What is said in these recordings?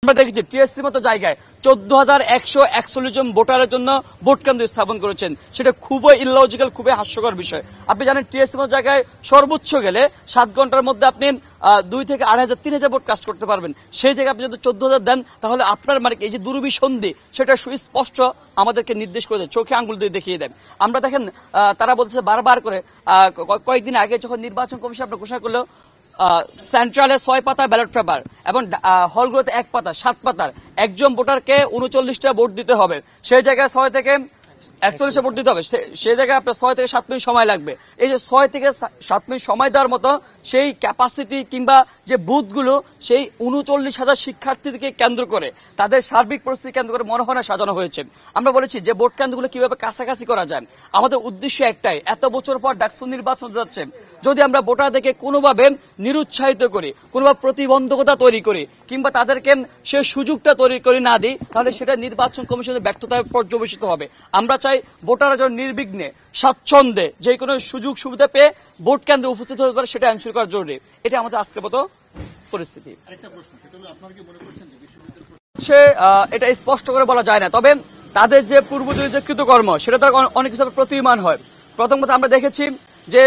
আমরা দেখেছি টিএসসি মতো জায়গায় 14,141 জন ভোটারের জন্য ভোট কেন্দ্র স্থাপন করেছেন। সেটা খুবই ইললজিক্যাল, খুবই হাস্যকর বিষয়। আপনি জানেন টিএসসি মতো জায়গায় সর্বোচ্চ গেলে 7 ঘন্টার মধ্যে আপনি 2 থেকে 2,500 3,000 ভোট কাস্ট করতে পারবেন। সেই জায়গায় আপনি যদি 14,000 দেন তাহলে আপনার মানে এই যে দুরভিসন্ধি সেটা সুস্পষ্ট আমাদেরকে নির্দেশ করে দেয়, চোখে আঙ্গুল দিয়ে দেখিয়ে দেন। আমরা দেখেন তারা বলছে বারবার করে, কয়েকদিন আগে যখন নির্বাচন কমিশন আপনার ঘোষণা করলো সেন্ট্রালে 6 পাতা ব্যালট পেপার এবং হলগুলোতে 1 পাতা 7 পাতার একজন ভোটারকে 39টা ভোট দিতে হবে, সেই জায়গায় 6 থেকে 41 ভোট দিতে হবে, সেই জায়গায় আপনার 6 থেকে 7 মিনিট সময় লাগবে। এই যে 6 থেকে 7 মিনিট সময় দেওয়ার মতো সেই ক্যাপাসিটি কিংবা যে বুথগুলো সেই 39,000 শিক্ষার্থীকে কেন্দ্র করে তাদের সার্বিক পরিস্থিতি কেন্দ্র করে মনে হয় না সাজানো হয়েছে। আমরা বলেছি যে ভোট কেন্দ্রগুলো কিভাবে কাছাকাছি করা যায়। আমাদের উদ্দেশ্য একটাই, এত বছর পর ডাকসু নির্বাচন যাচ্ছে, যদি আমরা ভোটারদেরকে কোনোভাবে নিরুৎসাহিত করি, কোনোভাবে প্রতিবন্ধকতা তৈরি করি কিংবা তাদেরকে সে সুযোগটা তৈরি করে না দিই, তাহলে সেটা নির্বাচন কমিশনের ব্যর্থতায় পর্যবেসিত হবে। আমরা চাই ভোটাররা যেন নির্বিঘ্নে স্বাচ্ছন্দ্যে যে কোনো সুযোগ সুবিধা পেয়ে ভোট কেন্দ্রে উপস্থিত হতে পারে, সেটা এনশিওর করা জরুরি। এটা আমাদের আজকের মতো পরিস্থিতি। এটা স্পষ্ট করে বলা যায় না, তবে তাদের যে পূর্বজনের যে কৃতকর্ম সেটা তারা অনেক কিছু প্রতিমান হয়। প্রথম কথা আমরা দেখেছি যে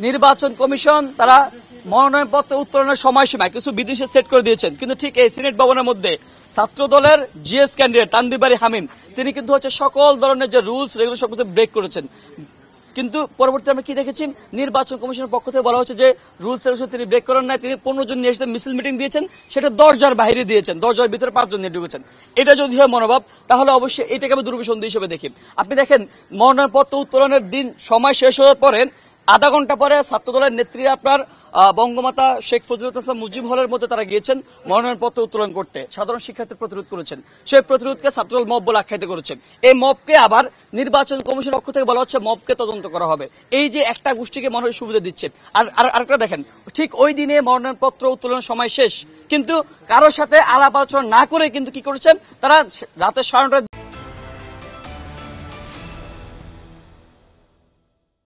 নির্বাচন কমিশন তারা মনোনয়নপত্র উত্তোলনের সময়সীমা কিছু বিধিনিষেধ সেট করে দিয়েছেন, কিন্তু ঠিক এই সিনেট ভবনের মধ্যে ছাত্র দলের জিএস ক্যান্ডিডেট তানদিবারি হামিম তিনি কিন্তু সকল ধরনের যে রুলস রেগুলেশন সবকিছু ব্রেক করেছেন। কিন্তু পরবর্তীতে আমরা কি দেখেছি, নির্বাচন কমিশনের পক্ষ থেকে বলা হচ্ছে যে রুলস রেগুলেশন তিনি ব্রেক করেন নাই, তিনি 15 জন নিয়ে এসে মিছিল মিটিং দিয়েছেন, সেটা দরজার বাইরে দিয়েছেন, দরজার ভিতরে 5 জন নিয়ে ঢুকেছেন। এটা যদি হয় মনোভাব, তাহলে অবশ্যই এটাকে আমি দুর্বিসন্ধি হিসেবে দেখি। আপনি দেখেন মনোনয়নপত্র উত্তোলনের দিন সময় শেষ হওয়ার পরে আধা ঘন্টা পরে ছাত্রদলের নেত্রীরা আপনার বঙ্গমাতা শেখ ফজিলাতুল ইসলাম মুজিব হলের মধ্যে তারা গিয়েছেন মনোনয়নপত্র উত্তোলন করতে, সাধারণ শিক্ষার্থী প্রতিরোধ করেছেন, সেই প্রতিরোধকে ছাত্রদল মব বলে আখ্যায়িত করেছেন। এই মবকে আবার নির্বাচন কমিশনের পক্ষ থেকে বলা হচ্ছে মবকে তদন্ত করা হবে। এই যে একটা গোষ্ঠীকে মনে হয় সুবিধা দিচ্ছে। আর আরেকটা দেখেন, ঠিক ওই দিনে মনোনয়নপত্র উত্তোলনের সময় শেষ, কিন্তু কারোর সাথে আলাপ আলোচনা না করে কিন্তু কি করেছেন তারা রাতে 9:30